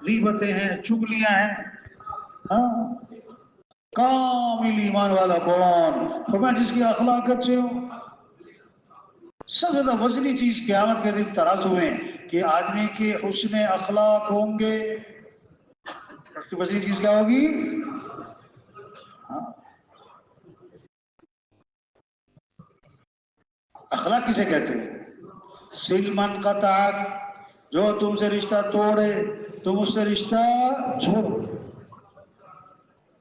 غیبتیں ہیں، چگلیاں ہیں. ہاں کامل ایمان والا کون؟ فرمایا جس کے اخلاق اچھے ہوں. سب سے زیادہ وزنی چیز قیامت کے دن ترازو میں کہ آدمی کے حسن اخلاق ہوں گے. سب سے وزنی چیز کیا ہوگی؟ ہاں اخلاق کسے کہتے ہیں؟ سلمن قطعک، جو تم سے رشتہ توڑے تم اس سے رشتہ چھوڑو.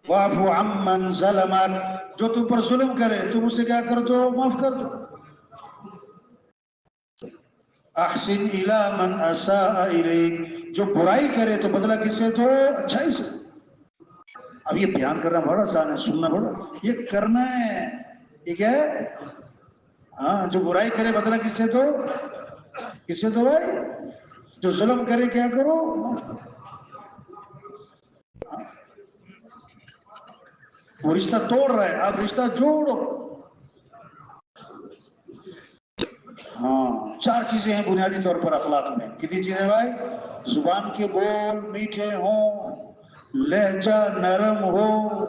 واعفو عمن ظلمک، جو تم پر ظلم کرے تم اسے کیا کر دو؟ معاف کر دو. احسن الی من اساء الیک، جو برائی کرے تو بدلہ کس سے دو؟ اچھائی سے. اب یہ بیان کرنا بڑا آسان ہے، سننا بڑا، یہ کرنا ہے. یہ کیا ہے؟ ہاں جو برائی کرے بدلہ کس سے دو؟ کس سے دو بھائی؟ جو ظلم کرے کیا کرو؟ وہ رشتہ توڑ رہا ہے، آپ رشتہ جوڑو. ہاں چار چیزیں ہیں بنیادی طور پر اخلاق میں. کتنی چیزیں بھائی؟ زبان کے بول میٹھے ہوں، لہجہ نرم ہو،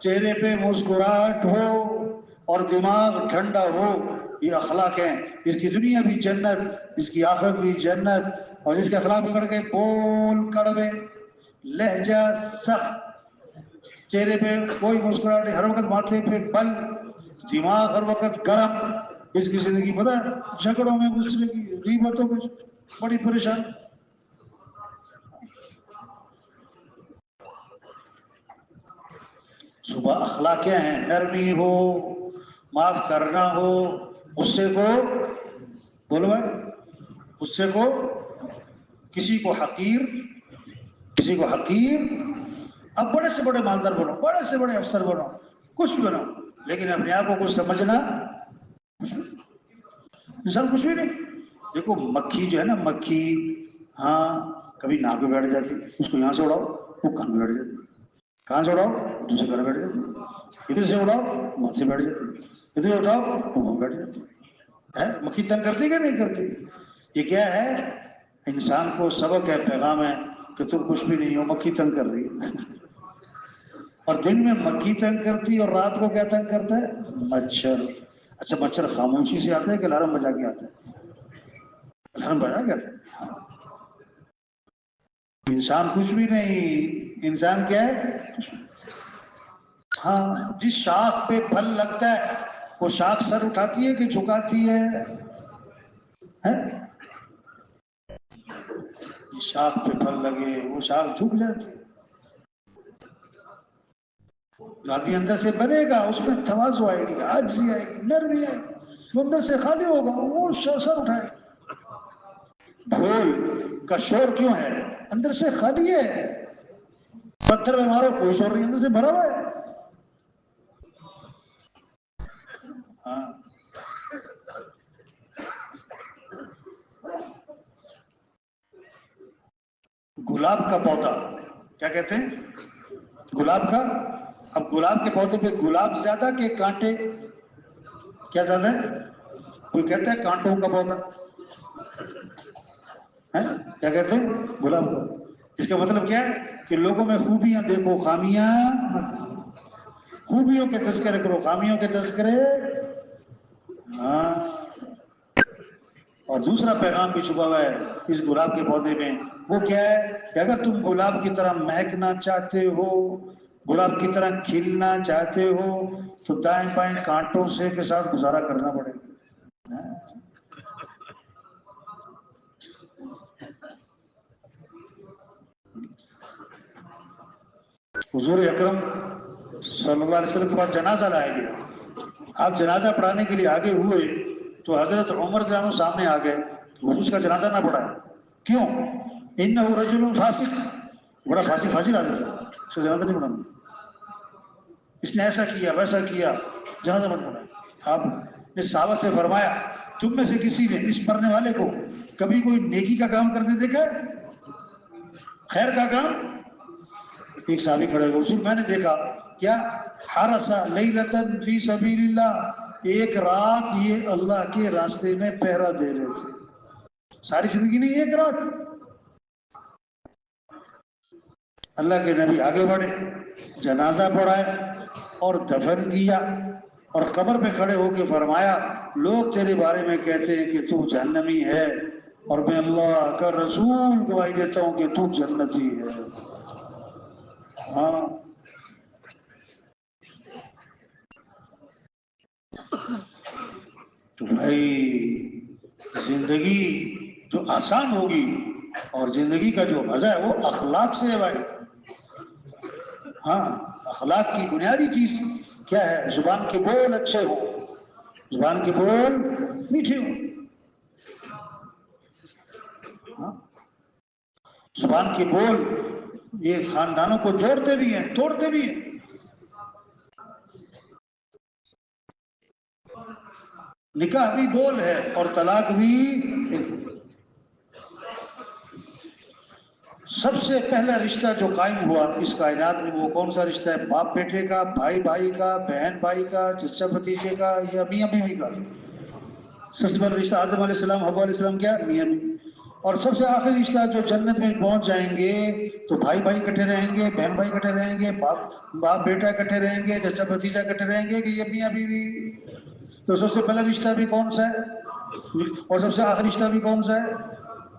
چہرے پہ مسکراہٹ ہو اور دماغ ٹھنڈا ہو. یہ اخلاق ہیں. اس کی دنیا بھی جنت، اس کی آخرت بھی جنت. اور جس کے اخلاق بگڑ گئے، بول کڑوے، لہجہ سخت، چہرے پہ کوئی مسکراہٹ نہیں، ہر وقت ماتھے پہ بل، دماغ ہر وقت گرم، اس کی زندگی پتہ ہے جھگڑوں میں گھسنے کی، غیبتوں میں بڑی پریشان. صبح اخلاق کیا ہیں؟ نرمی ہو، معاف کرنا ہو، غصے کو بولو بھائی، غصے کو، کسی کو حقیر. اب بڑے سے بڑے مالدار بنو، بڑے سے بڑے افسر بنو، کچھ بھی بنو، لیکن اپنے آپ کو کچھ سمجھنا انسان کچھ بھی نہیں. دیکھو مکھی جو ہے نا، مکھی ہاں کبھی ناک پہ بیٹھ جاتی، اس کو یہاں سے اڑاؤ وہ کان میں بیٹھ جاتی، کہاں سے اڑاؤ وہ دوسرے گھر بیٹھ جاتی، ادھر سے اڑاؤ ماتھے سے بیٹھ جاتی، ادھر سے اٹھاؤ وہ وہاں بیٹھ جاتی ہے. مکھی تنگ کرتی کہ نہیں کرتی؟ یہ کیا ہے؟ انسان کو سبق ہے، پیغام ہے کہ تم کچھ بھی نہیں ہو، مکھی تنگ کر رہی ہے. اور دن میں مکھی تنگ کرتی اور رات کو کیا تنگ کرتا ہے؟ مچھر. اچھا مچھر خاموشی سے آتا ہے کہ الارم بجا کے آتا ہے؟ الارم بجا کے آتا ہے. انسان کچھ بھی نہیں. انسان کیا ہے؟ ہاں جس شاخ پہ پھل لگتا ہے وہ شاخ سر اٹھاتی ہے کہ جھکاتی ہے؟ جس شاخ پہ پھل لگے وہ شاخ جھک جاتی ہے. جو آدمی اندر سے بنے گا اس میں تواضع آئے گی، عاجزی آئے گی، نرمی آئے گی. جو اندر سے خالی ہوگا وہ سر اٹھائے گا. ڈھول کا شور کیوں ہے؟ اندر سے خالی ہے. پتھر میں مارو کوئی شور نہیں، اندر سے بھرا ہوا ہے. ہاں گلاب کا پودا کیا کہتے ہیں؟ گلاب کا. اب گلاب کے پودے پہ گلاب زیادہ کہ کانٹے؟ کیا زیادہ ہے؟ کوئی کہتا ہے کانٹوں کا پودا ہے، کیا کہتے ہیں؟ گلاب کا. اس کا مطلب کیا ہے کہ لوگوں میں خوبیاں دیکھو، خامیاں مت. خوبیوں کے تذکرے کرو، خامیوں کے تذکرے. ہاں اور دوسرا پیغام بھی چھپا ہوا ہے اس گلاب کے پودے میں. وہ کیا ہے کہ اگر تم گلاب کی طرح مہکنا چاہتے ہو، گلاب کی طرح کھلنا چاہتے ہو تو دائیں بائیں کانٹوں سے کے ساتھ گزارا کرنا پڑے گا. حضور اکرم صلی اللہ علیہ وسلم کے بعد جنازہ لایا گیا. آپ جنازہ پڑھانے کے لیے آگے ہوئے تو حضرت عمر رضی اللہ عنہ سامنے آ گئے. وہ اس کا جنازہ نہ پڑھا. کیوں؟ انہ رجل فاسق، بڑا فاسق فاجر آدمی ہے، اس کا جنازہ نہیں پڑھانا. اس نے ایسا کیا ویسا کیا، جنازہ مت پڑھا. آپ نے صحابہ سے فرمایا تم میں سے کسی نے اس مرنے والے کو کبھی کوئی نیکی کا کام کرتے دیکھا، خیر کا کام؟ ایک صحابی کھڑے ہوئے، حضور میں نے دیکھا. کیا؟ حرس لیلۃ فی سبیل اللہ، ایک رات یہ اللہ کے راستے میں پہرا دے رہے تھے. ساری زندگی نہیں، ایک رات. اللہ کے نبی آگے بڑھے، جنازہ پڑھایا اور دفن کیا، اور قبر پہ کھڑے ہو کے فرمایا لوگ تیرے بارے میں کہتے ہیں کہ تو جہنمی ہے، اور میں اللہ کا رسول گواہی دیتا ہوں کہ تو جنتی ہے۔ ہاں، تو بھائی زندگی جو آسان ہوگی اور زندگی کا جو مزہ ہے وہ اخلاق سے ہے بھائی۔ ہاں، اخلاق کی بنیادی چیز کیا ہے؟ زبان کے بول اچھے ہوں، زبان کے بول میٹھے ہوں۔ ہاں، زبان کے بول یہ خاندانوں کو جوڑتے بھی ہیں، توڑتے بھی ہیں۔ نکاح بھی بول ہے اور طلاق بھی۔ سب سے پہلا رشتہ جو قائم ہوا اس کائنات میں وہ کون سا رشتہ ہے؟ باپ بیٹے کا، بھائی بھائی کا، بہن بھائی کا، چچا بھتیجے کا، یا میاں بیوی کا؟ سب سے پہلا رشتہ آدم علیہ السلام حوا علیہ السلام کیا؟ میاں بیوی۔ اور سب سے آخری رشتہ جو جنت میں پہنچ جائیں گے تو بھائی بھائی اکٹھے رہیں گے، بہن بھائی اکٹھے رہیں گے، باپ بیٹا اکٹھے رہیں گے، چچا بھتیجا اکٹھے رہیں گے، کہ یہ میاں بیوی؟ تو سب سے پہلا رشتہ بھی کون سا ہے اور سب سے آخری رشتہ بھی کون سا ہے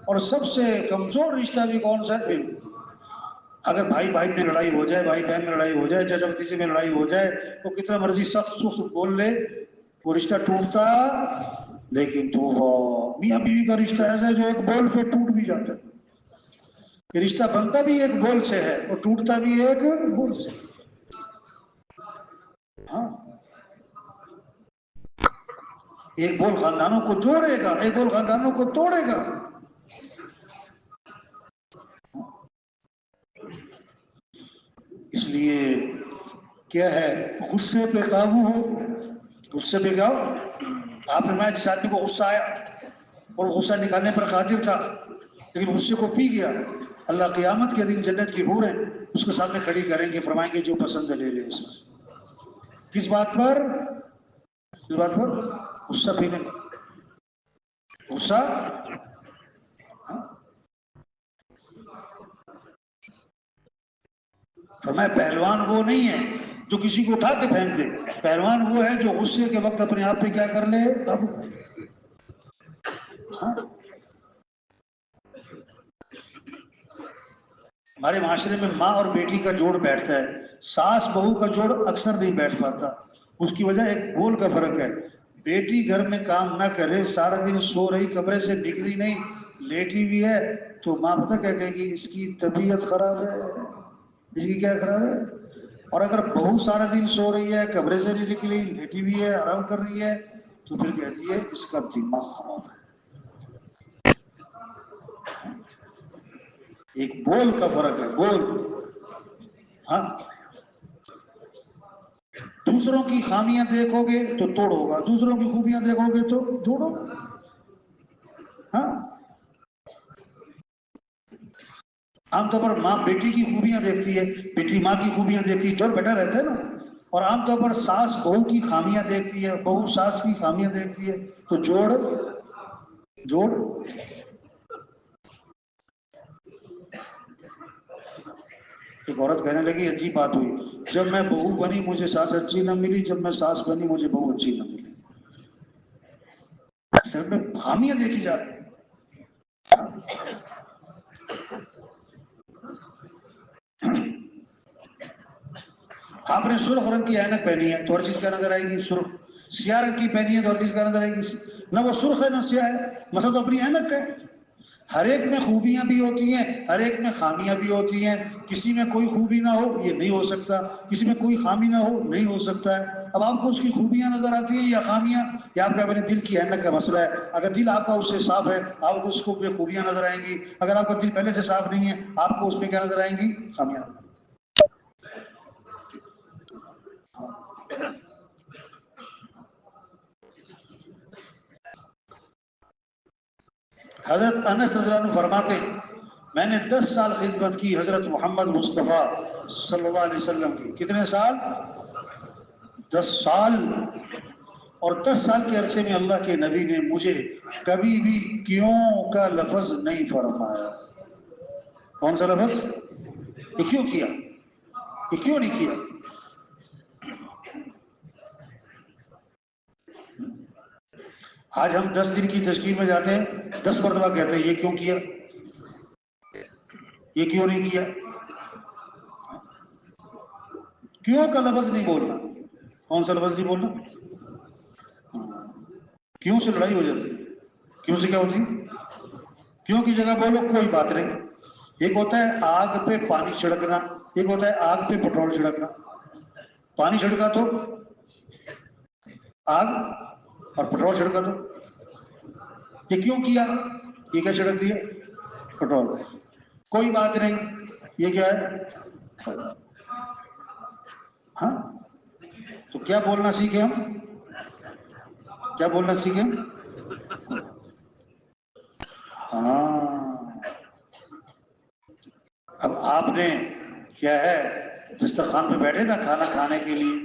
اور سب سے کمزور رشتہ بھی کون سا ہے؟ اگر بھائی بھائی میں لڑائی ہو جائے، بھائی بہن میں لڑائی ہو جائے، چچا بھتیجے میں لڑائی ہو جائے تو کتنا مرضی سخت سخت بول لے وہ رشتہ ٹوٹتا، لیکن تو وہ میاں بیوی کا رشتہ ایسا ہے جو ایک بول پہ ٹوٹ بھی جاتا ہے۔ یہ رشتہ بنتا بھی ایک بول سے ہے اور ٹوٹتا بھی ایک بول سے۔ ہاں، ایک بول خاندانوں کو جوڑے گا، ایک بول خاندانوں کو توڑے گا۔ اس لیے کیا ہے، غصے پہ قابو ہو۔ غصے پہ کیا ہو؟ آپ نے جس آدمی کو غصہ آیا اور غصہ نکالنے پر قادر تھا لیکن غصے کو پی گیا، اللہ قیامت کے دن جنت کی حوریں اس کے سامنے کھڑی کریں گے، فرمائیں گے جو پسند ہے لے لے اس میں۔ کس بات پر؟ کس بات پر؟ غصہ پینے پر۔ غصہ فرمایا پہلوان وہ نہیں ہے جو کسی کو اٹھا کے پھینک دے، پہلوان وہ ہے جو غصے کے وقت اپنے آپ پہ کیا کر لے؟ قابو کر لے۔ ہاں، ہمارے معاشرے میں ماں اور بیٹی کا جوڑ بیٹھتا ہے، ساس بہو کا جوڑ اکثر نہیں بیٹھ پاتا۔ اس کی وجہ ایک بول کا فرق ہے۔ بیٹی گھر میں کام نہ کرے، سارا دن سو رہی، کمرے سے نکلی نہیں، لیٹی بھی ہے، تو ماں پتہ کیا کہے گی؟ اس کی طبیعت خراب ہے۔ اس کی کیا خراب ہے؟ اور اگر بہو سارا دن سو رہی ہے، کمرے سے نہیں نکلی، لیٹی بھی ہے، آرام کر رہی ہے، تو پھر کہتی ہے اس کا دماغ خراب ہے۔ ایک بول کا فرق ہے، بول۔ ہاں، دوسروں کی خامیاں دیکھو گے تو توڑو گا، دوسروں کی خوبیاں دیکھو گے تو جوڑو۔ ہاں، عام طور پر ماں بیٹی کی خوبیاں دیکھتی ہے، بیٹی ماں کی خوبیاں دیکھتی ہے، جوڑ بیٹا رہتا ہے نا۔ اور عام طور پر ساس بہو کی خامیاں دیکھتی ہے، بہو ساس کی خامیاں دیکھتی ہے، تو جوڑ۔ ایک عورت کہنے لگی عجیب بات ہوئی، جب میں بہو بنی مجھے ساس اچھی نہ ملی، جب میں ساس بنی مجھے بہو اچھی نہ ملی۔ صرف میں خامیاں دیکھی جا رہی ہیں۔ آپ نے سرخ رنگ کی اینک پہنی ہے تو ہر چیز کیا نظر آئے گی؟ سرخ۔ سیاہ رنگ کی پہنی ہے تو ہر چیز کیا نظر آئے گی؟ نہ وہ سرخ ہے نہ سیاہ ہے، مسئلہ تو اپنی اینک ہے۔ ہر ایک میں خوبیاں بھی ہوتی ہیں، ہر ایک میں خامیاں بھی ہوتی ہیں۔ کسی میں کوئی خوبی نہ ہو یہ نہیں ہو سکتا، کسی میں کوئی خامی نہ ہو نہیں ہو سکتا ہے۔ اب آپ کو اس کی خوبیاں نظر آتی ہیں یا خامیاں؟ یا آپ کا اپنے دل کی اینک کا مسئلہ ہے؟ اگر دل آپ کا اس سے صاف ہے آپ کو اس کو خوبیاں نظر آئیں گی، اگر آپ کا دل پہلے سے صاف نہیں ہے آپ کو اس میں کیا نظر آئیں گی؟ خامیاں نظر آئیں گی۔ حضرت انس رضی اللہ عنہ فرماتے ہیں میں نے 10 سال خدمت کی حضرت محمد مصطفیٰ صلی اللہ علیہ وسلم کی۔ کتنے سال؟ 10 سال۔ اور 10 سال کے عرصے میں اللہ کے نبی نے مجھے کبھی بھی کیوں کا لفظ نہیں فرمایا۔ کون سا لفظ؟ یہ کیوں کیا؟ یہ کیوں نہیں کیا؟ آج ہم 10 دن کی تشکیل میں جاتے ہیں، 10 مرتبہ کہتے ہیں یہ کیوں کیا، یہ کیوں نہیں کیا؟ کیوں کا لفظ نہیں بولنا. کون سا لفظ نہیں بولنا؟ کیوں سے لڑائی ہو جاتی ہے. کیوں سے کیا ہوتی ہے؟ کیوں کی جگہ بولو کوئی بات نہیں. ایک ہوتا ہے آگ پہ پانی چھڑکنا، ایک ہوتا ہے آگ پہ پٹرول چھڑکنا. پانی چھڑکا تو آگ، اور پٹرول چھڑکا تو یہ کیوں کیا؟ یہ کیا چھڑک دیا؟ پٹرول. کوئی بات نہیں، یہ کیا ہے؟ ہاں، تو کیا بولنا سیکھے ہم؟ کیا بولنا سیکھیں؟ ہاں. اب آپ نے کیا ہے، دسترخوان پہ بیٹھے نا کھانا کھانے کے لیے،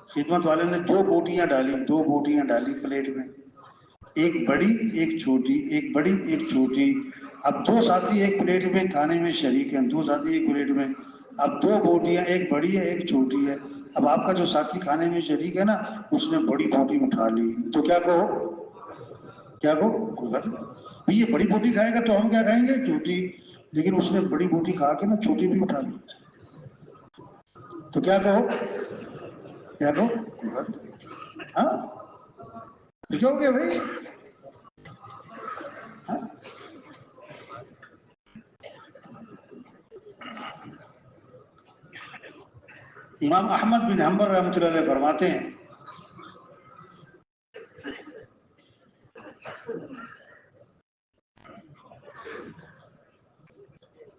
خدمت والے نے 2 بوٹیاں ڈالی، 2 بوٹیاں ڈالی پلیٹ میں، ایک بڑی ایک چھوٹی، ایک بڑی ایک چھوٹی. اب 2 ساتھی ایک پلیٹ میں کھانے میں شریک ہیں، 2 ساتھی ایک پلیٹ میں. اب 2 بوٹیاں، ایک بڑی ہے ایک چھوٹی ہے. اب آپ کا جو ساتھی کھانے میں شریک ہے نا، اس نے بڑی بوٹی اٹھا لی، تو کیا کہو؟ کیا کہو؟ کوئی بات نہیں، یہ بڑی بوٹی کھائے گا تو ہم کیا کھائیں گے؟ چھوٹی. لیکن اس نے بڑی بوٹی کھا کے نا چھوٹی بھی اٹھا لی، تو کیا کہو؟ کیا کہو؟ کوئی بات نہیں. ہاں، تو کیا ہو گیا بھائی؟ ہاں؟ امام احمد بن حنبل رحمۃ اللہ علیہ فرماتے ہیں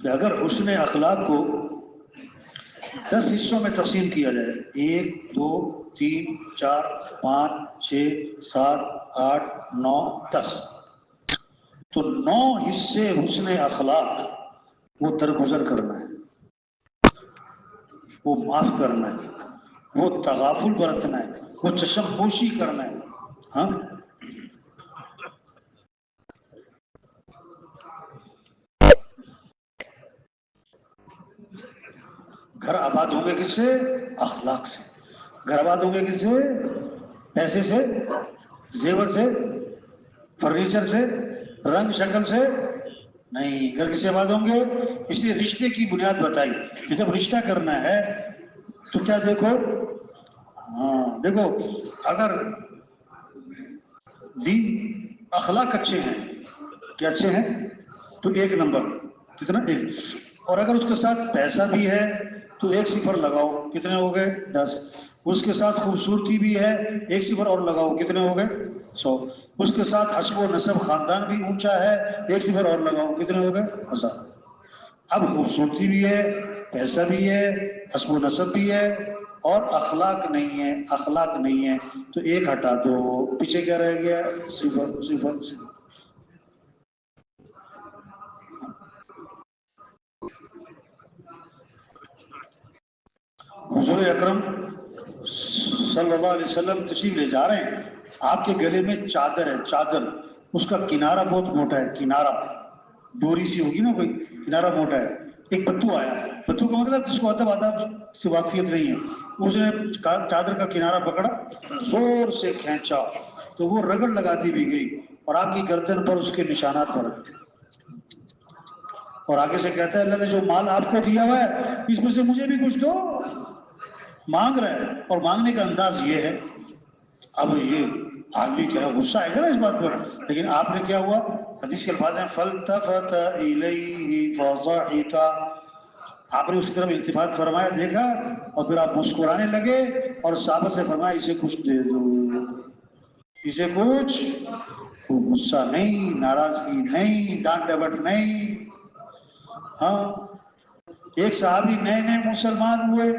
کہ اگر حسن اخلاق کو 10 حصوں میں تقسیم کیا جائے، 1 2 3 4 5 6 7 8 9 10، تو 9 حصے حسن اخلاق وہ درگزر کرنا ہے، وہ معاف کرنا ہے، وہ تغافل برتنا ہے، وہ چشم پوشی کرنا ہے. ہاں، گھر آباد ہوں گے کس سے؟ اخلاق سے. گھر آباد ہوں گے کس سے؟ پیسے سے، زیور سے، فرنیچر سے، رنگ شکل سے نہیں. گھر کس سے آباد ہوں گے؟ اس لیے رشتے کی بنیاد بتائی کہ جب رشتہ کرنا ہے تو کیا دیکھو؟ ہاں دیکھو، اگر دین اخلاق اچھے ہیں، کیا اچھے ہیں، تو 1 نمبر. کتنا؟ 1. اور اگر اس کے ساتھ پیسہ بھی ہے تو 1 صفر لگاؤ، کتنے ہو گئے؟ 10. اس کے ساتھ خوبصورتی بھی ہے، 1 صفر اور لگاؤ، کتنے ہو گئے؟ 100. اس کے ساتھ حسب و نسب خاندان بھی اونچا ہے، 1 صفر اور لگاؤ، کتنے ہو گئے؟ 1000. اب خوبصورتی بھی ہے، پیسہ بھی ہے، حسب و نسب بھی ہے، اور اخلاق نہیں ہے، اخلاق نہیں ہے، تو 1 ہٹا دو، پیچھے کیا رہ گیا؟ 0 0 0. حضور اکرم صلی اللہ علیہ وسلم تشریف لے جا رہے ہیں، آپ کے گلے میں چادر ہے، چادر، اس کا کنارہ بہت موٹا ہے، کنارہ ڈوری سی ہوگی نا کوئی، کنارہ موٹا ہے. ایک بدو آیا، بدو کا مطلب جس کو ادب آداب سے واقفیت نہیں ہے، اس نے چادر کا کنارہ پکڑا، زور سے کھینچا تو وہ رگڑ لگاتی بھی گئی اور آپ کی گردن پر اس کے نشانات پڑ گئے. اور آگے سے کہتا ہے اللہ نے جو مال آپ کو دیا ہوا ہے اس میں سے مجھے بھی کچھ دو. مانگ رہا ہے، اور مانگنے کا انداز یہ ہے. اب یہ آدمی کیا غصہ آئے گا نا اس بات پر، لیکن آپ نے کیا ہوا؟ حدیث کے الفاظ ہیں فَالْتَفَتَ إِلَيْهِ فَضَحِكَ، آپ نے اس کی طرف التفات فرمایا، دیکھا، اور پھر آپ مسکرانے لگے اور صحابہ سے فرمایا اسے کچھ دے دو، اسے کچھ. غصہ نہیں، ناراضگی نہیں، ڈانٹ ڈپٹ نہیں. ہاں، ایک صحابی نئے نئے مسلمان ہوئے،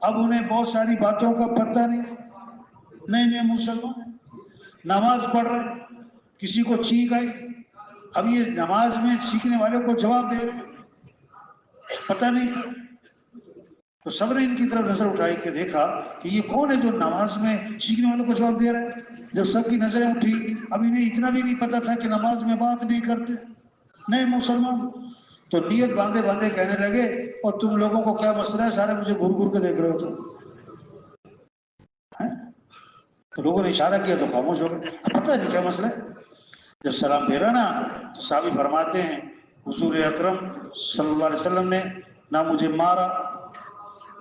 اب انہیں بہت ساری باتوں کا پتہ نہیں، نئے نئے مسلمان ہیں، نماز پڑھ رہے، کسی کو چینک آئی، اب یہ نماز میں سیکھنے والے کو جواب دے رہے، پتہ نہیں تھا. تو سب نے ان کی طرف نظر اٹھائی کہ دیکھا کہ یہ کون ہے جو نماز میں سیکھنے والوں کو جواب دے رہا ہے. جب سب کی نظریں اٹھی، اب انہیں اتنا بھی نہیں پتا تھا کہ نماز میں بات نہیں کرتے، نئے مسلمان. تو نیت باندھے باندھے کہنے لگے اور تم لوگوں کو کیا مسئلہ ہے، سارے مجھے گھور گھور کے دیکھ رہے ہو تم. تو لوگوں نے اشارہ کیا تو خاموش ہو گئے. پتہ نہیں کیا مسئلہ ہے. جب سلام پھیرا نا تو صحابی فرماتے ہیں حضور اکرم صلی اللہ علیہ وسلم نے نہ مجھے مارا،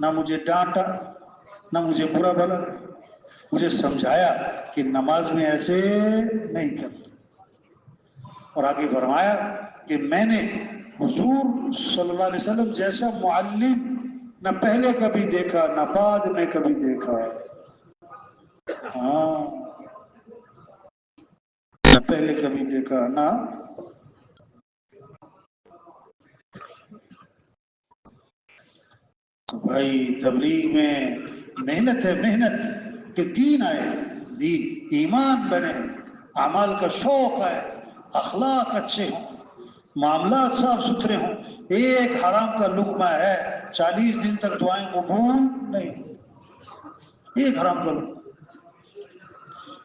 نہ مجھے ڈانٹا، نہ مجھے برا بھلا، مجھے سمجھایا کہ نماز میں ایسے نہیں کرتے. اور آگے فرمایا کہ میں نے حضور صلی اللہ علیہ وسلم جیسا معلم نہ پہلے کبھی دیکھا نہ بعد میں کبھی دیکھا. ہاں، نہ پہلے کبھی دیکھا نہ. تو بھائی تبلیغ میں محنت ہے، محنت کہ دین آئے، دین ایمان بنے، اعمال کا شوق ہے، اخلاق اچھے ہوں، معاملات صاف ستھرے ہوں. ایک حرام کا لقمہ ہے 40 دن تک دعائیں قبول نہیں. ایک حرام کا لقمہ.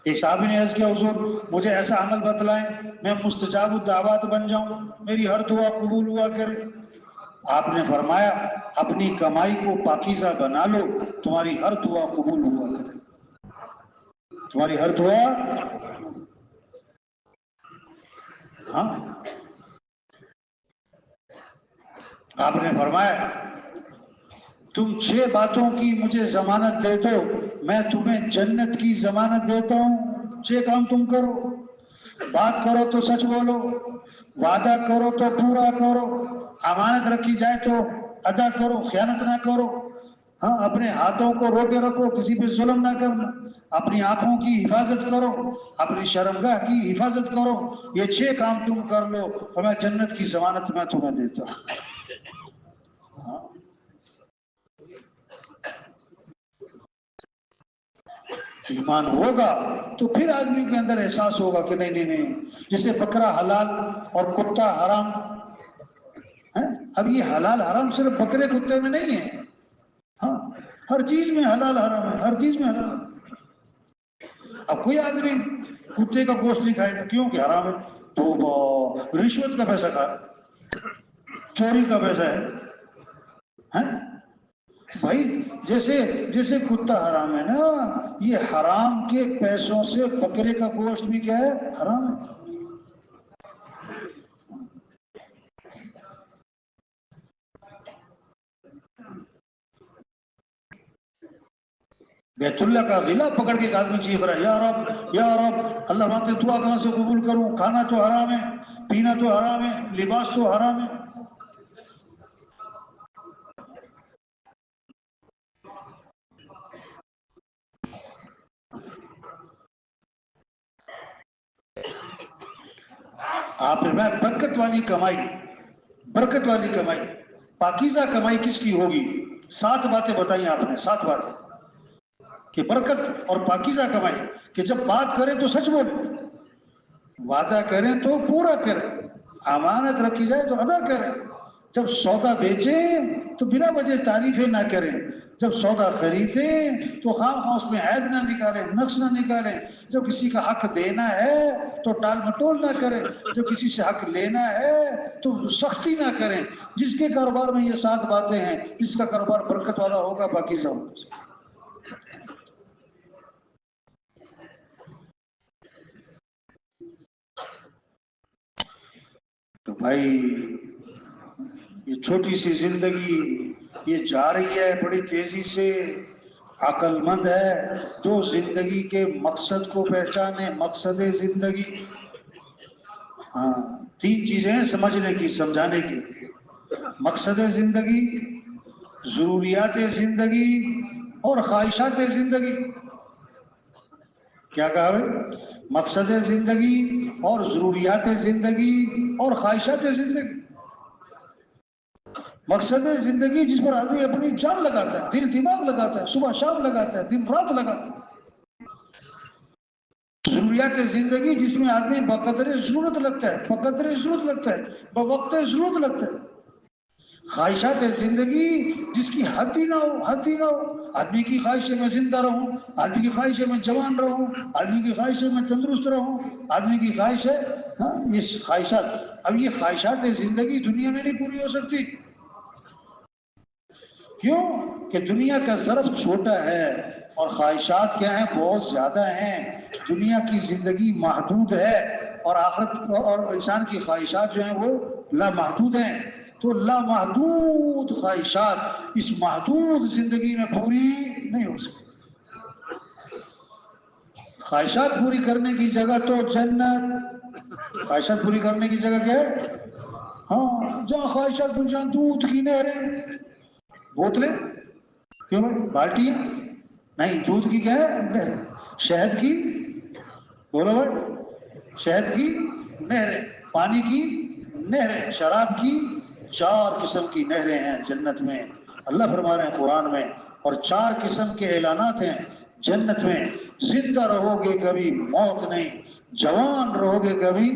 ایک صحابی نے عرض کیا حضور مجھے ایسا عمل بتلائیں میں مستجاب الدعوات بن جاؤں، میری ہر دعا قبول ہوا کرے. آپ نے فرمایا اپنی کمائی کو پاکیزہ بنا لو، تمہاری ہر دعا قبول ہوا کرے. تمہاری ہر دعا. ہاں، آپ نے فرمایا تم 6 باتوں کی مجھے ضمانت دے دو میں تمہیں جنت کی ضمانت دیتا ہوں. 6 کام تم کرو. بات کرو تو سچ بولو، وعدہ کرو تو پورا کرو، امانت رکھی جائے تو ادا کرو، خیانت نہ کرو. ہاں، اپنے ہاتھوں کو روکے رکھو، کسی پہ ظلم نہ کرنا، اپنی آنکھوں کی حفاظت کرو، اپنی شرمگاہ کی حفاظت کرو. یہ 6 کام تم کر لو اور میں جنت کی ضمانت میں تمہیں دیتا ہوں. ہاں، ایمان ہوگا تو پھر آدمی کے اندر احساس ہوگا کہ نہیں نہیں نہیں، جیسے بکرا حلال اور کتا حرام. اب یہ حلال حرام صرف بکرے کتے میں نہیں ہے. ہاں، ہر چیز میں حلال حرام ہے، ہر چیز میں حلال. اب کوئی آدمی کتے کا گوشت نہیں کھائے گا، کیوں کہ حرام ہے. تو رشوت کا پیسہ کھا، چوری کا پیسہ ہے. بھائی جیسے کتا حرام ہے نا، یہ حرام کے پیسوں سے بکرے کا گوشت بھی کیا ہے، حرام ہے. بیت اللہ کا غلاف پکڑ کے ایک آدمی چیخ رہا ہے یا رب یا رب، اللہ مانتے دعا کہاں سے قبول کروں، کھانا تو حرام ہے، پینا تو حرام ہے، لباس تو حرام ہے. آپ نے میں برکت والی کمائی، برکت والی کمائی، پاکیزہ کمائی کس کی ہوگی؟ 7 باتیں بتائیں آپ نے، 7 باتیں کہ برکت اور پاکیزہ کمائی کہ جب بات کریں تو سچ بولیں، وعدہ کریں تو پورا کریں، امانت رکھی جائے تو ادا کریں، جب سودا بیچیں تو بلا وجہ تعریفیں نہ کریں، جب سودا خریدیں تو خام خواہ اس میں عیب نہ نکالیں، نقص نہ نکالیں، جب کسی کا حق دینا ہے تو ٹال مٹول نہ کریں، جب کسی سے حق لینا ہے تو سختی نہ کریں. جس کے کاروبار میں یہ 7 باتیں ہیں اس کا کاروبار برکت والا ہوگا، پاکیزہ ہوگا. تو بھائی یہ چھوٹی سی زندگی یہ جا رہی ہے بڑی تیزی سے. عقل مند ہے جو زندگی کے مقصد کو پہچانے، مقصد زندگی. ہاں، 3 چیزیں ہیں سمجھنے کی، سمجھانے کی: مقصد زندگی، ضروریات زندگی اور خواہشات زندگی. کیا کہا بھائی؟ مقصد زندگی اور ضروریات زندگی اور خواہشات زندگی. مقصد زندگی جس پر آدمی اپنی جان لگاتا ہے، دل دماغ لگاتا ہے، صبح شام لگاتا ہے، دن رات لگاتا ہے. ضروریات زندگی جس میں آدمی بقدر ضرورت لگتا ہے، بقدر ضرورت لگتا ہے، بوقت ضرورت لگتا ہے. خواہشات زندگی جس کی حد ہی نہ ہو، حد ہی نہ ہو. آدمی کی خواہش ہے میں زندہ رہوں، آدمی کی خواہش ہے میں جوان رہوں، آدمی کی خواہش ہے میں تندرست رہوں، آدمی کی خواہش ہے ہاں یہ خواہشات. اب یہ خواہشات زندگی دنیا میں نہیں پوری ہو سکتی. کیوں کہ دنیا کا ظرف چھوٹا ہے اور خواہشات کیا ہیں؟ بہت زیادہ ہیں. دنیا کی زندگی محدود ہے اور آخرت اور انسان کی خواہشات جو ہیں وہ لامحدود ہیں. تو لامحدود خواہشات اس محدود زندگی میں پوری نہیں ہو سکتی. خواہشات پوری کرنے کی جگہ تو جنت. خواہشات پوری کرنے کی جگہ کیا ہے؟ ہاں جہاں خواہشات پوری، جہاں دودھ کی نہریں، بوتلیں، کیوں بھائی بالٹیاں نہیں، دودھ کی کیا ہے؟ نہریں. شہد کی، بولو بھائی، شہد کی نہریں، پانی کی نہریں، شراب کی 4 قسم کی نہریں ہیں جنت میں. اللہ فرما رہے ہیں قرآن میں. اور 4 قسم کے اعلانات ہیں جنت میں. زندہ رہو گے کبھی موت نہیں، جوان رہو گے کبھی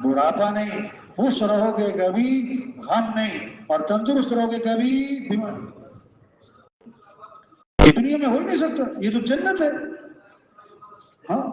بڑھاپا نہیں، خوش رہو گے کبھی غم نہیں، اور تندرست رہو گے کبھی بیماری. یہ دنیا میں ہو ہی نہیں سکتا، یہ تو جنت ہے. ہاں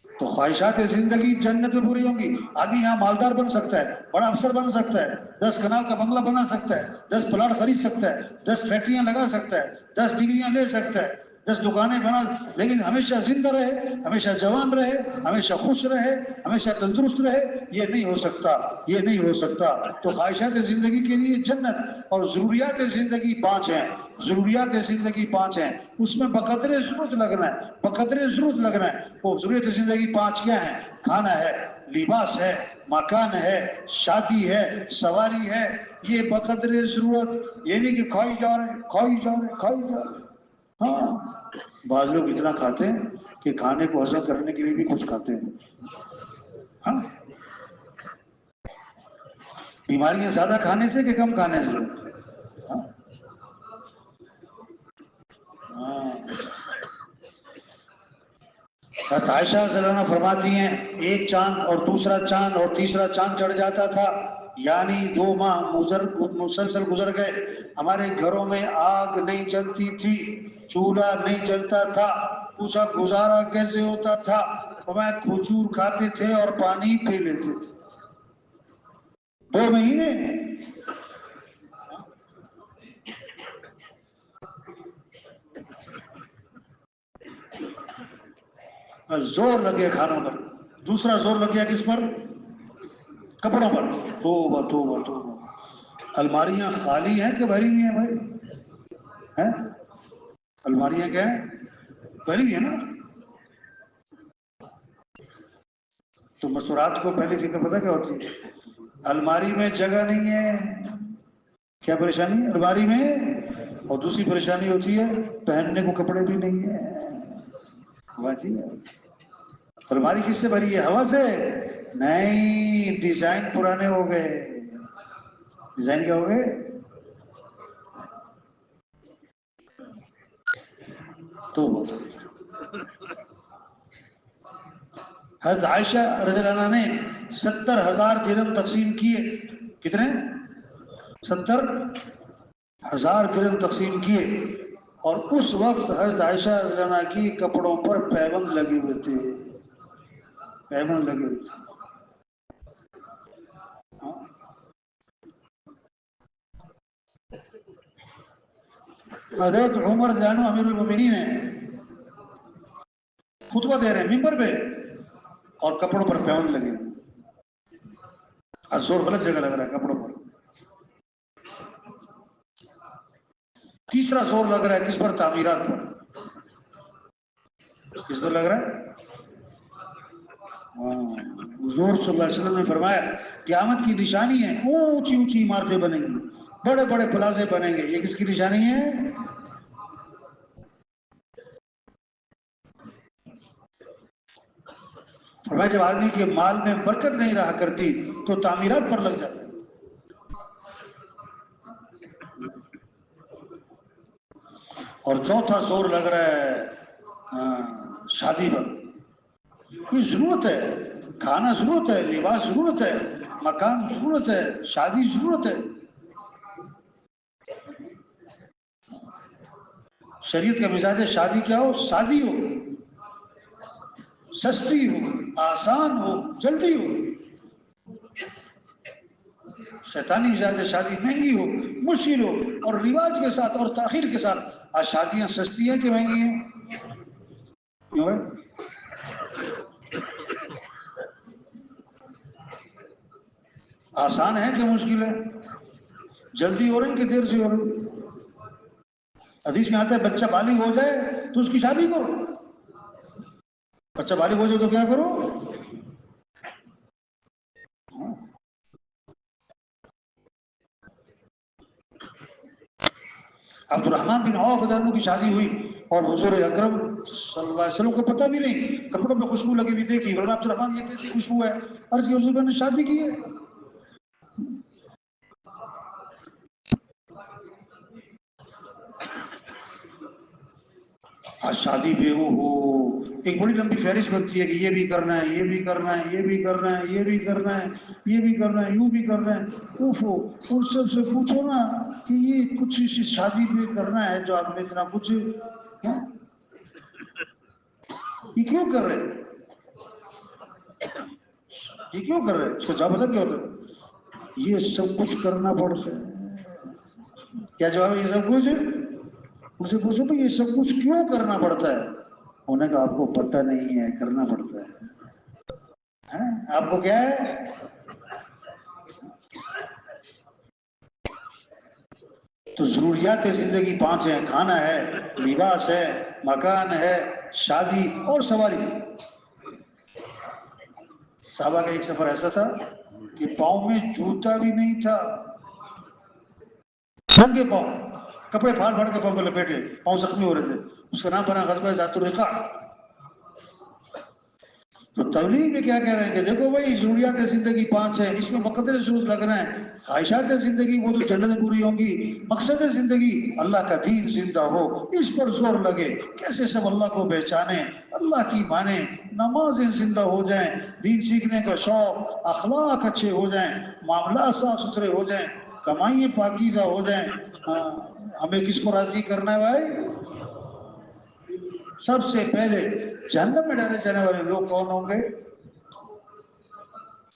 تو خواہشات زندگی جنت میں پوری ہوں گی. آدمی یہاں مالدار بن سکتا ہے، بڑا افسر بن سکتا ہے، 10 کنال کا بنگلہ بنا سکتا ہے، 10 پلاٹ خرید سکتا ہے، 10 فیکٹریاں لگا سکتا ہے، 10 ڈگریاں لے سکتا ہے، 10 دکانیں بنا، لیکن ہمیشہ زندہ رہے، ہمیشہ جوان رہے، ہمیشہ خوش رہے، ہمیشہ تندرست رہے، یہ نہیں ہو سکتا، یہ نہیں ہو سکتا. تو خواہشات زندگی کے لیے جنت. اور ضروریات زندگی 5 ہیں. ضروریات زندگی 5 ہیں، اس میں بقدر ضرورت لگنا ہے، بقدر ضرورت لگنا ہے. وہ ضروریات زندگی 5 کیا ہیں؟ کھانا ہے، لباس ہے، مکان ہے، شادی ہے، سواری ہے. یہ بقدر ضرورت، یہ نہیں کہ کھائی جا رہے کھائی جا رہے کھائی جا رہے. ہاں بعض لوگ اتنا کھاتے ہیں کہ کھانے کو ہضم کرنے کے لیے بھی کچھ کھاتے ہیں. ہاں بیماریاں زیادہ کھانے سے کہ کم کھانے سے؟ حضرت عائشہ رضی اللہ عنہا فرماتی ہیں ایک چاند اور دوسرا چاند اور تیسرا چاند چڑھ جاتا تھا، یعنی 2 ماہ مسلسل گزر گئے، ہمارے گھروں میں آگ نہیں جلتی تھی، چولہا نہیں جلتا تھا. پوچھا گزارا کیسے ہوتا تھا؟ فرمایا کھجور کھاتے تھے اور پانی پی لیتے تھے. 2 مہینے. زور لگ گیا کھانوں پر، دوسرا زور لگ گیا کس پر؟ کپڑوں پر. توبہ توبہ توبہ. الماریاں خالی ہیں کہ بھری ہوئی ہیں بھائی؟ ہیں الماریاں کیا ہیں؟ بھری ہوئی ہیں نا. تو مستورات کو پہلی فکر پتہ کیا ہوتی ہے؟ الماری میں جگہ نہیں ہے. کیا پریشانی ہے الماری میں؟ اور دوسری پریشانی ہوتی ہے پہننے کو کپڑے بھی نہیں ہے. واجی الماری کس سے بھری ہے؟ ہوا سے نہیں، ڈیزائن پرانے ہو گئے. ڈیزائن کیا ہو گئے؟ تو حضرت عائشہ رضی اللہ عنہا نے 70,000 درہم تقسیم کیے. کتنے؟ 70,000 درہم تقسیم کیے. اور اس وقت حضرت عائشہ رضی اللہ عنہا کی کپڑوں پر پیبند لگے ہوئے تھے. پیبند لگے ہوئے تھے. حضرت عمر رضی اللہ عنہ امیر المومنین ہیں، خطبہ دے رہے ہیں ممبر پہ اور کپڑوں پر پیبند لگے ہوئے. زور غلط جگہ لگ رہا ہے کپڑوں پر. تیسرا زور لگ رہا ہے کس پر؟ تعمیرات پر. کس پر لگ رہا ہے؟ حضور صلی اللہ علیہ وسلم نے فرمایا قیامت کی نشانی ہے اونچی اونچی عمارتیں بنیں گی، بڑے بڑے پلازے بنیں گے. یہ کس کی نشانی ہے؟ فرمایا جب آدمی کے مال میں برکت نہیں رہا کرتی تو تعمیرات پر لگ جاتا ہے. اور چوتھا زور لگ رہا ہے شادی پر. کوئی ضرورت ہے، کھانا ضرورت ہے، لباس ضرورت ہے، مکان ضرورت ہے، شادی ضرورت ہے. شریعت کا مزاج ہے شادی کیا ہو؟ شادی ہو، سستی ہو، آسان ہو، جلدی ہو. شیطانی مزاج ہے، شادی مہنگی ہو، مشکل ہو، اور رواج کے ساتھ اور تاخیر کے ساتھ. آج شادیاں سستی ہیں کہ مہنگی ہیں؟ کیوں ہے؟ آسان ہے کہ مشکل ہے؟ جلدی ہو رہی کہ دیر سے ہو رہی؟ حدیث میں آتا ہے بچہ بالغ ہو جائے تو اس کی شادی کرو. بچہ بالغ ہو جائے تو کیا کرو؟ عبد الرحمن بن عوف رضی اللہ عنہ کی شادی ہوئی اور حضور اکرم صلی اللہ علیہ وسلم کو پتہ بھی نہیں، کپڑوں پہ خوشبو لگی ہوئی دیکھی. فرمایا عبد الرحمن یہ کیسی خوشبو ہے؟ عرض کی حضور نے شادی کی ہے. آج شادی پہ ہو ایک بڑی لمبی فہرست بنتی ہے کہ یہ بھی کرنا ہے، یہ بھی کرنا ہے، یہ بھی کرنا ہے، یہ بھی کرنا ہے، یہ بھی کرنا ہے، یوں بھی کرنا ہے. اوفو ان سب سے پوچھو نا کہ یہ کچھ شادی پہ کرنا ہے جو آپ نے اتنا کچھ یہ کیوں کر رہے؟ یہ کیوں کر رہے؟ اس کا جواب پتہ کیا ہوتا ہے؟ یہ سب کچھ کرنا پڑتا ہے. کیا جواب ہے؟ یہ سب کچھ. ان سے پوچھو بھائی یہ سب کچھ کیوں کرنا پڑتا ہے؟ انہوں نے کہا آپ کو پتہ نہیں ہے، کرنا پڑتا ہے. آپ کو کیا ہے؟ تو ضروریات زندگی 5 ہیں: کھانا ہے، لباس ہے، مکان ہے، شادی اور سواری. صحابہ کا ایک سفر ایسا تھا کہ پاؤں میں جوتا بھی نہیں تھا، ننگے پاؤں، کپڑے پھاڑ پھاڑ کے پاؤں کو لپیٹے، پاؤں زخمی ہو رہے تھے. اس کا نام بنا غزوہ ذات الرقاع. تو تبلیغ میں کیا کہہ رہے ہیں کہ دیکھو بھائی ضروریات زندگی 5 ہیں، اس میں مقدر ضرور لگ رہے ہیں. خواہشات زندگی وہ تو جنت پوری ہوں گی. مقصد زندگی اللہ کا دین زندہ ہو، اس پر زور لگے. کیسے سب اللہ کو پہچانے، اللہ کی مانے، نمازیں زندہ ہو جائیں، دین سیکھنے کا شوق، اخلاق اچھے ہو جائیں، معاملات صاف ستھرے ہو جائیں، کمائیں پاکیزہ ہو جائیں. ہمیں کس کو راضی کرنا ہے بھائی؟ سب سے پہلے جہنم میں ڈالے جانے والے لوگ کون ہوں گے؟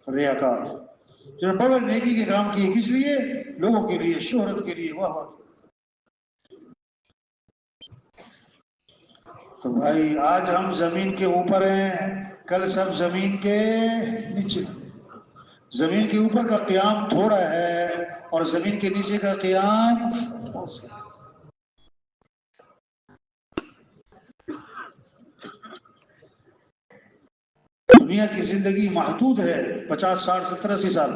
ریاکار، جو بڑے نیکی کے کام کیے، کس لیے؟ لوگوں کے لیے، شہرت کے لیے، واہ واہ. تو بھائی آج ہم زمین کے اوپر ہیں، کل سب زمین کے نیچے. زمین کے اوپر کا قیام تھوڑا ہے اور زمین کے نیچے کا قیام. دنیا کی زندگی محدود ہے، 50 60 70 80 سال.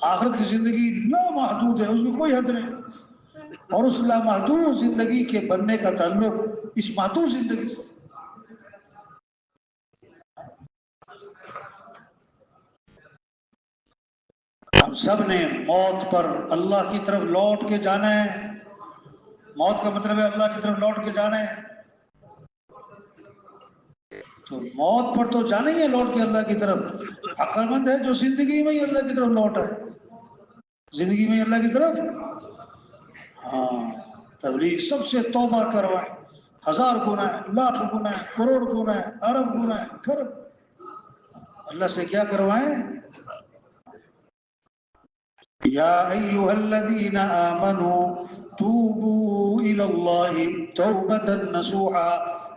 آخرت کی زندگی لامحدود ہے، اس میں کوئی حد نہیں. اور اس لامحدود زندگی کے بننے کا تعلق اس محدود زندگی سے. ہم سب نے موت پر اللہ کی طرف لوٹ کے جانا ہے. موت کا مطلب ہے اللہ کی طرف لوٹ کے جانا ہے. تو موت پر تو جانا ہی ہے لوٹ کے اللہ کی طرف. عقل مند ہے جو زندگی میں ہی اللہ کی طرف لوٹا ہے، زندگی میں اللہ کی طرف. ہاں، تبلیغ سب سے توبہ کروائے. 1000 گناہ ہے، لاکھ گناہ ہے، کروڑ گناہ ہے، ارب گناہ ہے، کھرب. اللہ سے کیا کروائیں؟ یا ایھا الذین آمنوا توبوا الی اللہ توبۃ نصوحا.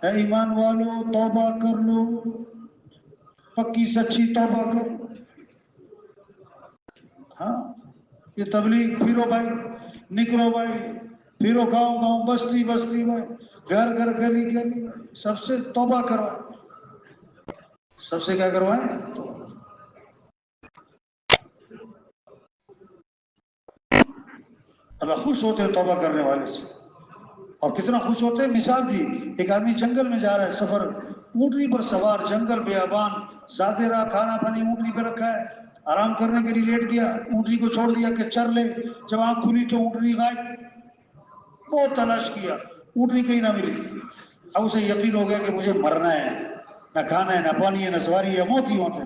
اے ایمان والو توبہ کر لو، پکی سچی توبہ کر. ہاں، یہ تبلیغ. پھرو بھائی، نکلو بھائی، پھرو گاؤں گاؤں، بستی بستی میں، گھر گھر، گلی گلی میں. سب سے توبہ کروائیں. سب سے کیا کروائیں؟ اللہ خوش ہوتے ہیں توبہ کرنے والے سے. اور کتنا خوش ہوتے ہیں؟ مثال دی. ایک آدمی جنگل میں جا رہا ہے، سفر، اونٹنی پر سوار، جنگل بیابان، زیادہ راہ، کھانا پانی اونٹنی پہ رکھا ہے. آرام کرنے کے لیے لیٹ گیا، اونٹنی کو چھوڑ دیا کہ چر لے. جب آنکھ کھلی تو اونٹنی غائب. بہت تلاش کیا، اونٹنی کہیں نہ ملی. اب اسے یقین ہو گیا کہ مجھے مرنا ہے، نہ کھانا ہے، نہ پانی ہے، نہ سواری ہے، موت ہی موت ہے.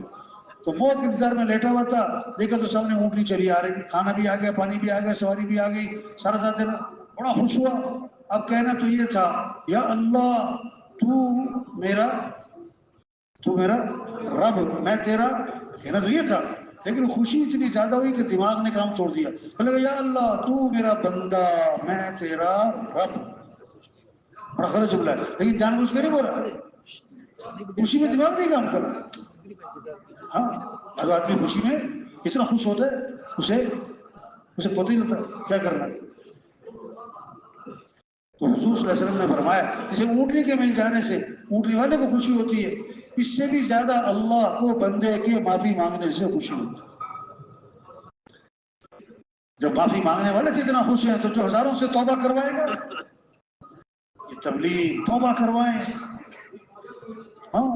تو موت کے انتظار میں لیٹا ہوا تھا، دیکھا تو سامنے اونٹنی چلی آ رہی. کھانا بھی آ گیا، پانی بھی آ گیا، سواری بھی آ گئی، سارا ساتھ دینا. بڑا خوش ہوا. اب کہنا تو یہ تھا، یا اللہ تو میرا رب، میں تیرا. کہنا تو یہ تھا لیکن خوشی اتنی زیادہ ہوئی کہ دماغ نے کام چھوڑ دیا. بولے یا اللہ تو میرا بندہ میں تیرا رب. بڑا غلط جملہ ہے لیکن جان بوجھ کے نہیں بولا, خوشی میں دماغ نہیں کام کر رہا. ہاں ہر آدمی خوشی میں اتنا خوش ہوتا ہے اسے پتہ ہی نہیں ہوتا کیا کرنا. تو حضور صلی اللہ علیہ وسلم نے فرمایا جسے اونٹنی کے مل جانے سے اونٹنی والے کو خوشی ہوتی ہے, اس سے بھی زیادہ اللہ کو بندے کے معافی مانگنے سے خوشی ہوتی ہے. جب معافی مانگنے والے سے اتنا خوش ہیں تو جو ہزاروں سے توبہ کروائے گا, یہ تبلیغ توبہ کروائیں. ہاں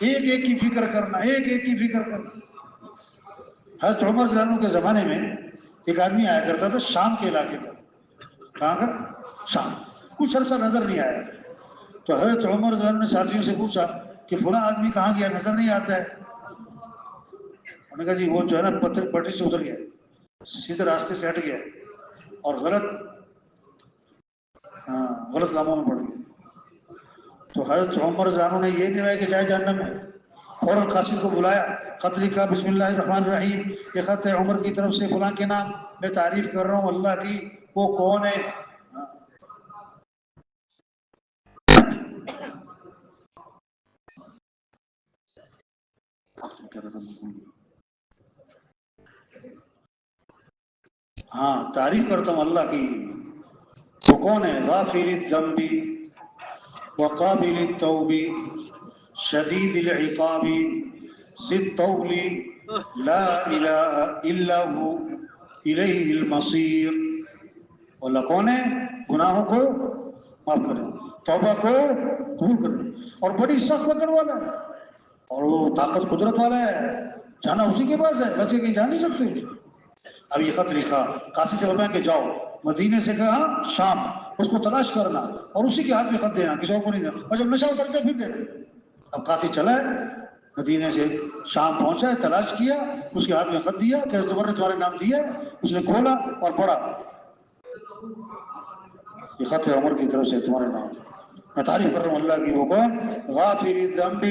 ایک ایک کی فکر کرنا, ایک ایک کی فکر کرنا. حضرت عمر رضی اللہ عنہ کے زمانے میں ایک آدمی آیا کرتا تھا شام کے علاقے کا. کہاں کا؟ شام. کچھ عرصہ نظر نہیں آیا تو حضرت عمر رضی اللہ عنہ نے ساتھیوں سے پوچھا کہ فلاں آدمی کہاں گیا, نظر نہیں آتا ہے. انہوں نے کہا جی وہ جو ہے نا پٹری سے اتر گیا, سیدھے راستے سے ہٹ گیا اور غلط کاموں میں پڑ گیا. تو حضرت عمر رضی اللہ عنہ نے یہ نہیں رہا کہ جائے جہنم میں, فوراً قاصد کو بلایا, خط لکھا بسم اللہ الرحمن الرحیم, یہ خط ہے عمر کی طرف سے فلاں کے نام, میں تعریف کر رہا ہوں اللہ کی, وہ کون ہے. ہاں تعریف کرتا ہوں اللہ کی, وہ کون ہے. غافر الذنب وقابل التوب شدید العقاب ذی الطول لا الہ الا ہو الیہ المصیر. اللہ کون ہے؟ گناہوں کو معاف کرے, توبہ کو قبول کرے, اور بڑی سخت پکڑ والا ہے, اور وہ طاقت قدرت والا ہے, جانا اسی کے پاس ہے, بچے کہیں جا نہیں سکتے. اب یہ خط لکھا, قاصد سے فرمایا کہ جاؤ مدینے سے کہا شام, اس کو تلاش کرنا اور اسی کے ہاتھ میں خط دینا, کسی کو نہیں دینا, اور جب نشہ اتر جائے پھر دینا. اب قاصد چلا ہے مدینے سے شام پہنچا ہے, تلاش کیا, اس کے ہاتھ میں خط دیا کہ حضرت عمر نے تمہارے نام دیا. اس نے کھولا اور پڑھا, یہ خط ہے عمر کی طرف سے تمہارے نام, میں تعریف کر رہا ہوں اللہ کی, وہ کون؟ غافر الذنب,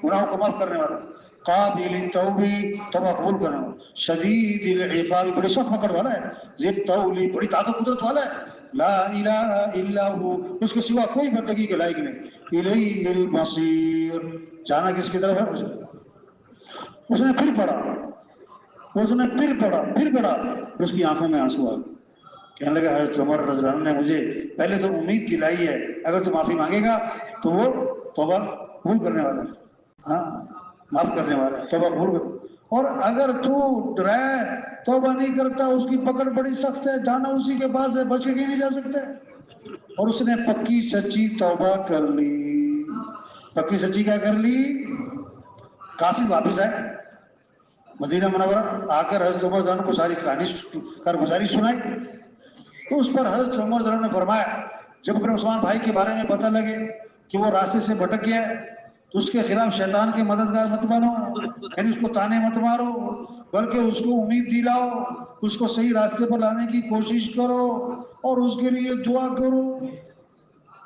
گناہوں کو معاف کرنے والا, قابل التوب, توبہ قبول کرنے والا, شدید العقاب, بڑی سخت پکڑ والا ہے, ذی الطول, بڑی طاقت قدرت والا ہے, لا الہ الا ہو, اس کے سوا کوئی بندگی کے لائق نہیں, الیہ المصیر, جانا کس کی طرف ہے. اس نے پھر پڑھا, اس کی آنکھوں میں آنسو آ گئے. کہنے لگا حضرت عمر رضی اللہ عنہ نے مجھے پہلے تو امید دلائی ہے اگر تو معافی مانگے گا تو وہ توبہ قبول کرنے والا ہے, ہاں معاف کرنے والا ہے, توبہ قبول کر, اور اگر تو ڈرائے توبہ نہیں کرتا, اس کی پکڑ بڑی سخت ہے, جانا اسی کے پاس ہے, بچ کے کہیں نہیں جا سکتے. اور اس نے پکی سچی توبہ کر لی. پکی سچی کیا کر لی؟ قاصد واپس آئے مدینہ منورہ, آ کر حضرت عمر رضی اللہ عنہ کو ساری کہانی کارگزاری سنائی. تو اس پر حضرت عمر رضی اللہ عنہ نے فرمایا جب اپنے عثمان بھائی کے بارے میں پتہ لگے کہ وہ راستے سے بھٹک گیا ہے تو اس کے خلاف شیطان کے مددگار مت بنو, یعنی اس کو تانے مت مارو, بلکہ اس کو امید دلاؤ, اس کو صحیح راستے پر لانے کی کوشش کرو اور اس کے لیے دعا کرو.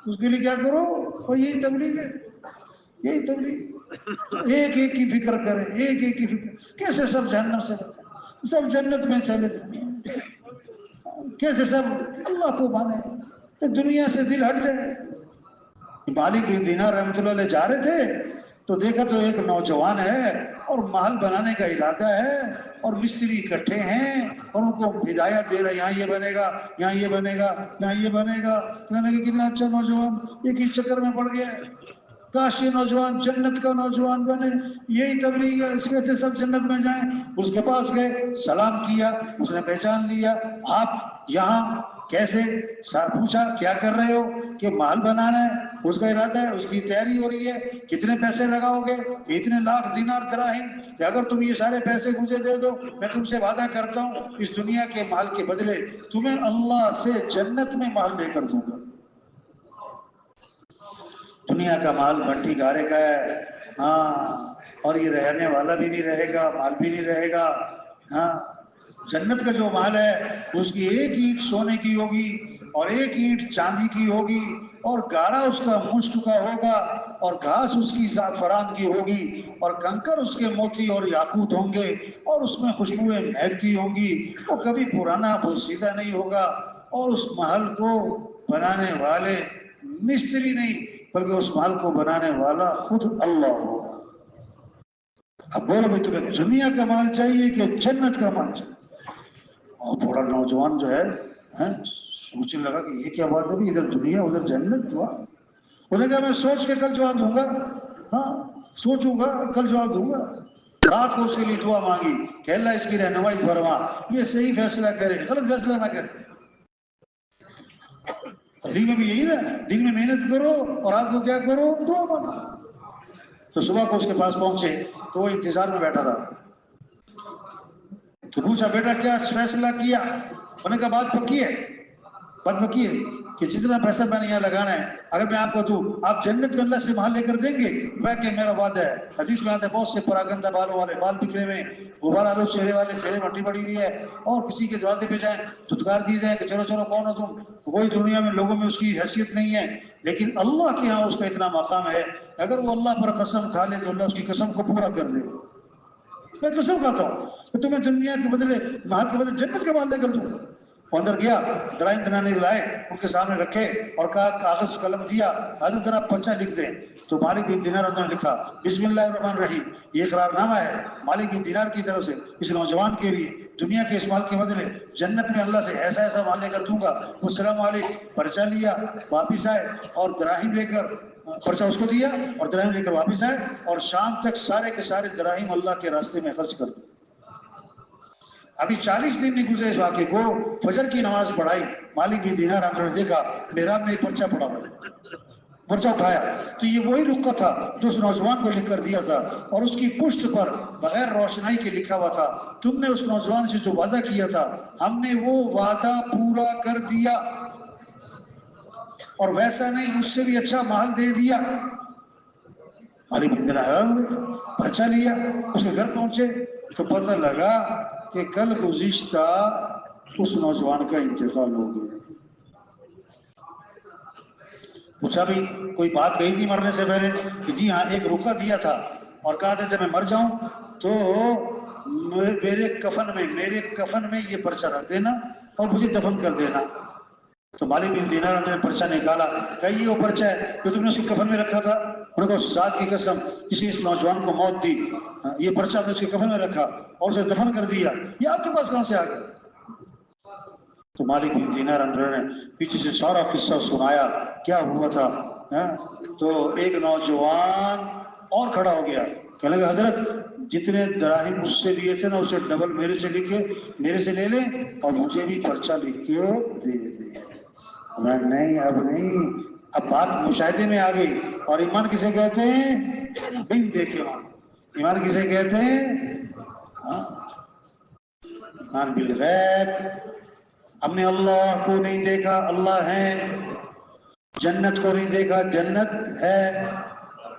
اس کے لیے کیا کرو؟ اور یہی تبلیغ ہے, یہی تبلیغ. ایک ایک کی فکر کریں, ایک ایک کی فکر. کیسے سب جہنم سے بچیں, سب جنت میں چلے جائیں, کیسے سب اللہ کو مانے, دنیا سے دل ہٹ جائے. مالک بن دینار رحمۃ اللہ علیہ جا رہے تھے تو دیکھا تو ایک نوجوان ہے اور محل بنانے کا ارادہ ہے اور مستری اکٹھے ہیں اور ان کو ہدایت دے رہے, یہاں یہ بنے گا, یہاں یہ بنے گا, یہاں یہ بنے گا. کہنے کہ کتنا اچھا نوجوان, یہ کس چکر میں پڑ گیا ہے, کاش یہ نوجوان جنت کا نوجوان بنے, یہی تبلیغ ہے, اس کے سے سب جنت میں جائیں. اس کے پاس گئے, سلام کیا, اس نے پہچان لیا, آپ یہاں کیسے؟ پوچھا کیا کر رہے ہو؟ کہ محل بنانا ہے, اس کا ارادہ ہے, اس کی تیاری ہو رہی ہے. کتنے پیسے لگاؤ گے؟ اتنے لاکھ دینار دراہم, کہ اگر تم یہ سارے پیسے مجھے دے دو میں تم سے وعدہ کرتا ہوں اس دنیا کے محل کے بدلے تمہیں اللہ سے جنت میں محل لے کر دوں گا. دنیا کا مال بھٹی گارے کا ہے, ہاں, اور یہ رہنے والا بھی نہیں رہے گا, مال بھی نہیں رہے گا. ہاں, جنت کا جو مال ہے اس کی ایک اینٹ سونے کی ہوگی اور ایک اینٹ چاندی کی ہوگی, اور گارا اس کا مشک کا ہوگا, اور گھاس اس کی زعفران کی ہوگی اور کنکر اس کے موتی اور یاقوت ہوں گے اور اس میں خوشبوئیں مہکتی ہوں گی. وہ کبھی پرانا بوسیدہ نہیں ہوگا اور اس محل کو بنانے والے مستری نہیں بلکہ اس محل کو بنانے والا خود اللہ ہوگا. اب بولو بھائی تمہیں دنیا کا مال چاہیے کہ جنت کا مال چاہیے؟ اور تھوڑا نوجوان جو ہے سوچنے لگا کہ یہ کیا بات ہے، ادھر دنیا ادھر جنت ہوا. انہوں نے کہا میں سوچ کے کل جواب دوں گا. ہاں سوچوں گا کل جواب دوں گا. رات کو اس کے لیے دعا مانگی کہ اللہ اس کی رہنمائی فرما، یہ صحیح فیصلہ کرے غلط فیصلہ نہ کرے. دین میں بھی یہی نا، دین میں محنت کرو اور رات کو کیا کرو، دعا مانگو. تو صبح کو اس کے پاس پہنچے تو وہ انتظار میں بیٹھا تھا. تو پوچھا بیٹا کیا فیصلہ کیا؟ انہوں نے کہا بات پکی ہے، بات پکی ہے کہ جتنا پیسہ میں نے یہاں لگانا ہے اگر میں آپ کو دوں آپ جنت میں اللہ سے محل لے کر دیں گے؟ میں کہ میرا وعدہ ہے. حدیث میں آتا ہے بہت سے پراگندہ بالوں والے، بال بکھرے میں، غبار آلو چہرے والے، چہرے مٹی پڑی ہوئی ہے، اور کسی کے دروازے پہ جائیں دھتکار دی جائے کہ چلو چلو کون ہو تم؟ وہی دنیا میں لوگوں میں اس کی حیثیت نہیں ہے، لیکن اللہ کے ہاں اس کا اتنا مقام ہے اگر وہ اللہ پر قسم کھا لے تو اللہ اس کی قسم کو پورا کر دے. میں قسم کھاتا ہوں کہ تمہیں دنیا کے بدلے محل کے بدلے جنت کے مال لے کر دوں. وہ اندر گیا، دراہیم دنانیر لائے ان کے سامنے رکھے اور کہا کاغذ قلم دیا، حضرت ذرا پرچہ لکھ دیں. تو مالک بن دینار نے لکھا بسم اللہ الرحمن الرحیم. یہ اقرار نامہ ہے مالک بن دینار کی طرف سے اس نوجوان کے لیے دنیا کے اس مال کے بدلے جنت میں اللہ سے ایسا ایسا مال لے کر دوں گا. السلام علیکم. پرچہ لیا، واپس آئے اور دراہیم لے کر، پرچہ اس کو دیا اور دراہیم لے کر واپس آئے اور شام تک سارے کے سارے دراہیم اللہ کے راستے میں خرچ کر دیے. ابھی 40 دن نہیں گزرے اس واقعے کو، فجر کی نماز پڑھائی، مالک بن دینار نے دیکھا محراب میں پرچہ پڑا ہوا ہے. پرچہ اٹھایا تو یہ وہی رکہ تھا جو اس نوجوان کو لکھ کر دیا تھا اور اس کی پشت پر بغیر روشنائی کے لکھا ہوا تھا تم نے اس نوجوان سے جو وعدہ کیا تھا ہم نے وہ وعدہ پورا کر دیا اور ویسا نہیں اس سے بھی اچھا مال دے دیا. مالک بن دینار حیران ہوئے، پرچہ لیا، اس کے گھر پہنچے تو پتہ لگا کہ کل گزشتہ اس نوجوان کا انتقال ہو گیا. پوچھا بھی کوئی بات کہی تھی مرنے سے پہلے کہ جی ہاں ایک رکا دیا تھا اور کہا تھا جب میں مر جاؤں تو میرے کفن میں یہ پرچہ رکھ دینا اور مجھے دفن کر دینا. تو مالک بن دینار نے پرچہ نکالا، کہا یہ وہ پرچہ ہے جو تم نے اس کے کفن میں رکھا تھا؟ انہوں نے کہا ذات کی قسم جسے اس نوجوان کو موت دی یہ پرچہ آپ نے اس کے کفن میں رکھا اور اسے دفن کر دیا، یہ آپ کے پاس کہاں سے آ گیا؟ تو مالک بن دینار نے پیچھے سے سارا قصہ سنایا کیا ہوا تھا. تو ایک نوجوان اور کھڑا ہو گیا، کہنے لگا حضرت جتنے دراہیم اس سے لیے تھے نا اسے ڈبل میرے سے لے لیں اور مجھے بھی پرچہ لکھ کے دے دیں. میں نہیں اب نہیں، اب بات مشاہدے میں آ گئی. اور ایمان کسے کہتے ہیں؟ بن دیکھے ایمان کسے کہتے ہیں؟ ایمان بالغیب. ہم نے اللہ کو نہیں دیکھا اللہ ہے، جنت کو نہیں دیکھا جنت ہے،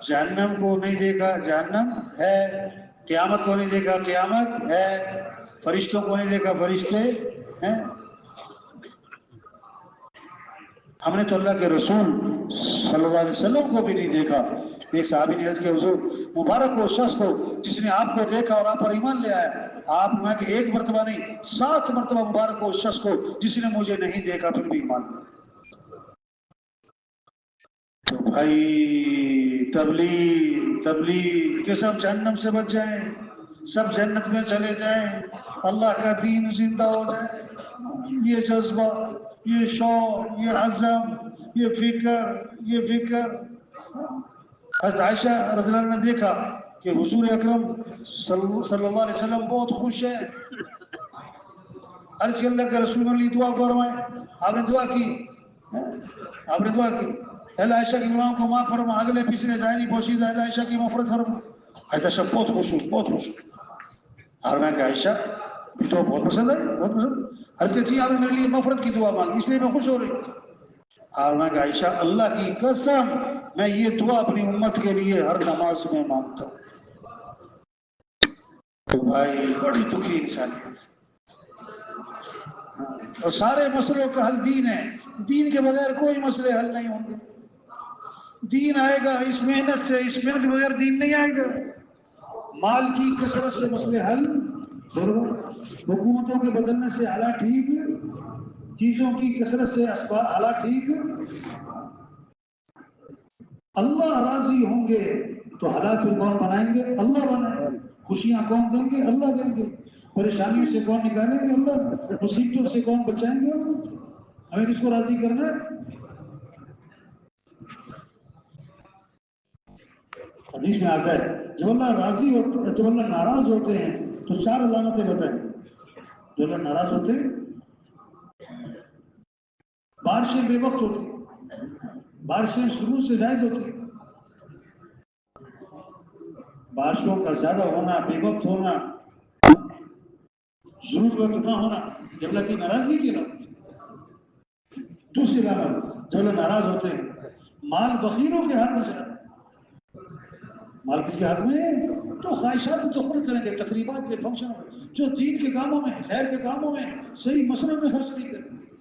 جہنم کو نہیں دیکھا جہنم ہے، قیامت کو نہیں دیکھا قیامت ہے، فرشتوں کو نہیں دیکھا فرشتے ہیں. ہم نے تو اللہ کے رسول صلی اللہ علیہ وسلم کو بھی نہیں دیکھا. ایک صحابی نے عرض کیا حضور مبارک ہو شخص کو جس نے آپ کو دیکھا اور آپ پر ایمان لے آیا. آپ میں کہ ایک مرتبہ نہیں 7 مرتبہ مبارک ہو اس شخص کو جس نے مجھے نہیں دیکھا پھر بھی ایمان لیا. تو بھائی تبلیغ کہ سب جہنم سے بچ جائیں، سب جنت میں چلے جائیں، اللہ کا دین زندہ ہو جائے. یہ جذبہ، یہ شوق، یہ عزم، یہ فکر. حضرت عائشہ رضی اللہ عنہا نے دیکھا کہ حضور اکرم صلی اللہ علیہ وسلم بہت خوش ہیں. عرض اللہ کے رسول کے لیے دعا فرمائیں. آپ نے دعا کی اہل عائشہ کی گناہوں کو معاف فرما، اگلے پچھلے ظاہری پوشیدہ اہل عائشہ کی مغفرت فرما. عائشہ بہت خوش ہوں. اور میں کہ عائشہ یہ تو بہت پسند ہے، بہت پسند. عرض کہ جی آپ نے میرے لیے مغفرت کی دعا مانگی اس لیے میں خوش ہو رہی ہوں. اور میں کہ عائشہ اللہ کی قسم میں یہ دعا اپنی امت کے لیے ہر نماز میں مانگتا ہوں. تو بھائی بڑی دکھی انسانیت. اور سارے مسئلوں کا حل دین ہے، دین کے بغیر کوئی مسئلے حل نہیں ہوں گے. دین آئے گا اس محنت سے، اس محنت کے بغیر دین نہیں آئے گا۔ مال کی کثرت سے مسئلے حل، حکومتوں کے بدلنے سے حالات ٹھیک، چیزوں کی کثرت سے حالات ٹھیک۔ اللہ راضی ہوں گے تو حالات پھر کون بنائیں گے؟ اللہ بنائیں گے۔ خوشیاں کون دیں گے؟ اللہ دیں گے۔ پریشانیوں سے کون نکالیں گے؟ اللہ۔ مصیبتوں سے کون بچائیں گے؟ ہمیں کس کو راضی کرنا ہے؟ حدیث میں آتا ہے جب اللہ راضی ہوتے، جب اللہ ناراض ہوتے ہیں تو 4 علامتیں بتائیں۔ جو اللہ ناراض ہوتے ہیں، بارشیں بے وقت ہوتی، بارشیں شروع سے زائد ہوتی، بارشوں کا زیادہ ہونا، بے وقت ہونا، ضرورت وقت نہ ہونا، جب اللہ کی ناراضی کی نہ۔ دوسری علامت جب اللہ ناراض ہوتے ہیں، مال بخیلوں کے ہاتھ میں چلا جاتا ہے۔ مال کس کے ہاتھ میں؟ تو خواہشات تو خود کریں گے، تقریبات میں، فنکشنوں میں، جو دین کے کاموں میں، خیر کے کاموں میں، صحیح مسئلوں میں خرچ نہیں کریں گے۔